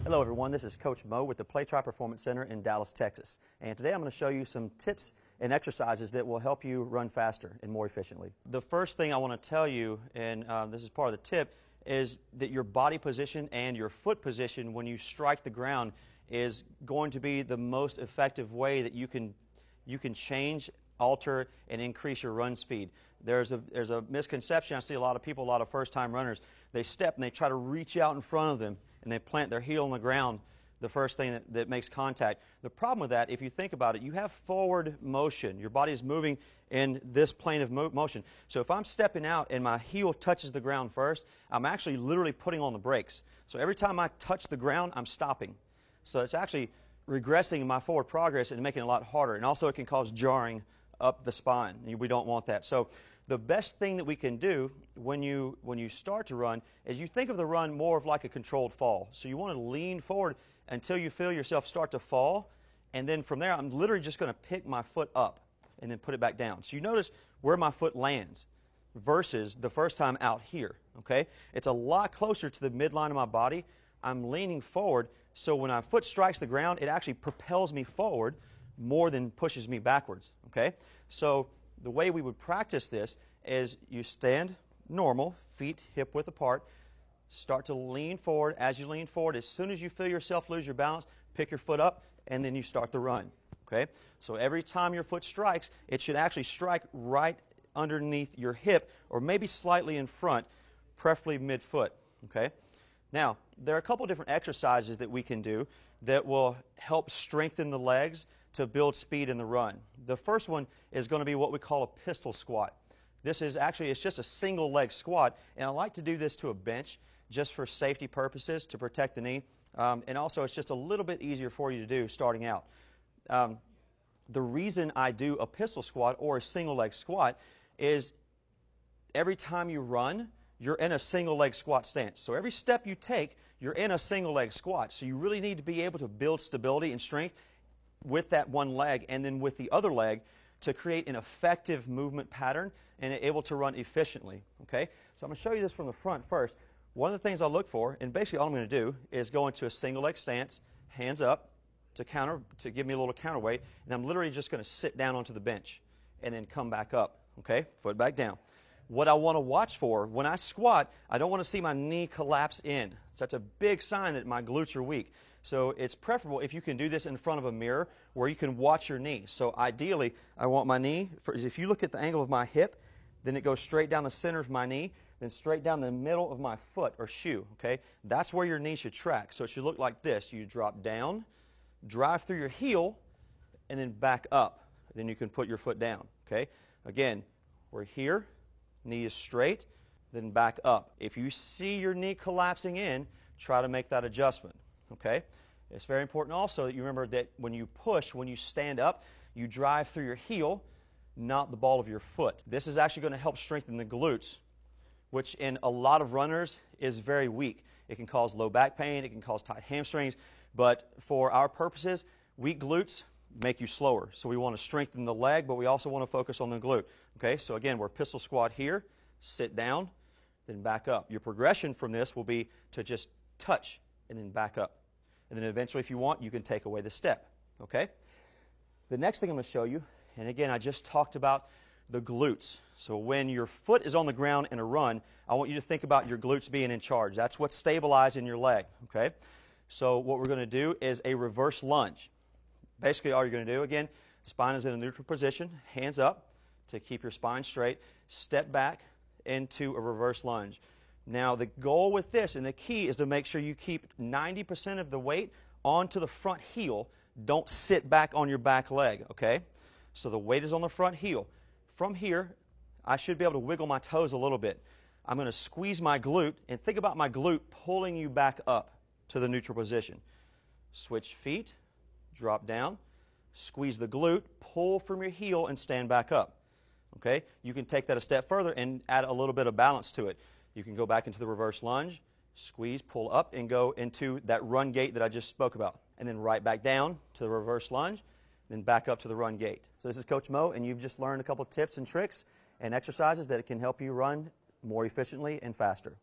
Hello everyone, this is Coach Mo with the Play Try Performance Center in Dallas, Texas. And today I'm going to show you some tips and exercises that will help you run faster and more efficiently. The first thing I want to tell you, and this is part of the tip, is that your body position and your foot position when you strike the ground is going to be the most effective way that you can change, alter, and increase your run speed. There's a misconception. I see a lot of people, a lot of first-time runners, they step and they try to reach out in front of them and they plant their heel on the ground the first thing that makes contact. The problem with that, if you think about it, you have forward motion. Your body is moving in this plane of motion. So if I'm stepping out and my heel touches the ground first, I'm actually literally putting on the brakes. So every time I touch the ground, I'm stopping. So it's actually regressing my forward progress and making it a lot harder. And also it can cause jarring up the spine. We don't want that. So the best thing that we can do when you start to run is you think of the run more of like a controlled fall. So you want to lean forward until you feel yourself start to fall, and then from there I'm literally just going to pick my foot up and then put it back down. So you notice where my foot lands versus the first time out here. Okay? It's a lot closer to the midline of my body. I'm leaning forward, so when my foot strikes the ground, it actually propels me forward more than pushes me backwards. Okay? So the way we would practice this is you stand normal, feet hip width apart, start to lean forward. As you lean forward, as soon as you feel yourself lose your balance, pick your foot up, and then you start the run. Okay? So every time your foot strikes, it should actually strike right underneath your hip or maybe slightly in front, preferably mid-foot. Okay? Now, there are a couple different exercises that we can do that will help strengthen the legs to build speed in the run. The first one is going to be what we call a pistol squat. This is actually, it's just a single leg squat, and I like to do this to a bench just for safety purposes to protect the knee, and also it's just a little bit easier for you to do starting out. The reason I do a pistol squat or a single leg squat is every time you run, you're in a single leg squat stance. So every step you take, you're in a single leg squat. So you really need to be able to build stability and strength with that one leg and then with the other leg to create an effective movement pattern and able to run efficiently. Okay? So I'm going to show you this from the front first. One of the things I look for, and basically all I'm going to do is go into a single leg stance, hands up to give me a little counterweight, and I'm literally just going to sit down onto the bench and then come back up. Okay? Foot back down. What I want to watch for when I squat, I don't want to see my knee collapse in. So that's a big sign that my glutes are weak. So it's preferable if you can do this in front of a mirror where you can watch your knee. So ideally, I want my knee, if you look at the angle of my hip, then it goes straight down the center of my knee, then straight down the middle of my foot or shoe. Okay? That's where your knee should track. So it should look like this. You drop down, drive through your heel, and then back up. Then you can put your foot down. Okay? Again, we're here, knee is straight, then back up. If you see your knee collapsing in, try to make that adjustment. Okay? It's very important also that you remember that when you push, when you stand up, you drive through your heel, not the ball of your foot. This is actually going to help strengthen the glutes, which in a lot of runners is very weak. It can cause low back pain, it can cause tight hamstrings, but for our purposes, weak glutes make you slower. So we want to strengthen the leg, but we also want to focus on the glute. Okay? So again, we're pistol squat here, sit down, then back up. Your progression from this will be to just touch and then back up. And then eventually, if you want, you can take away the step. Okay? The next thing I'm going to show you, and again, I just talked about the glutes. So when your foot is on the ground in a run, I want you to think about your glutes being in charge. That's what's stabilizing your leg. Okay? So what we're going to do is a reverse lunge. Basically, all you're going to do, again, spine is in a neutral position, hands up to keep your spine straight, step back into a reverse lunge. Now, the goal with this and the key is to make sure you keep 90% of the weight onto the front heel. Don't sit back on your back leg, okay? So the weight is on the front heel. From here, I should be able to wiggle my toes a little bit. I'm going to squeeze my glute, and think about my glute pulling you back up to the neutral position. Switch feet, drop down, squeeze the glute, pull from your heel, and stand back up. Okay? You can take that a step further and add a little bit of balance to it. You can go back into the reverse lunge, squeeze, pull up, and go into that run gait that I just spoke about. And then right back down to the reverse lunge, then back up to the run gait. So this is Coach Mo, and you've just learned a couple tips and tricks and exercises that can help you run more efficiently and faster.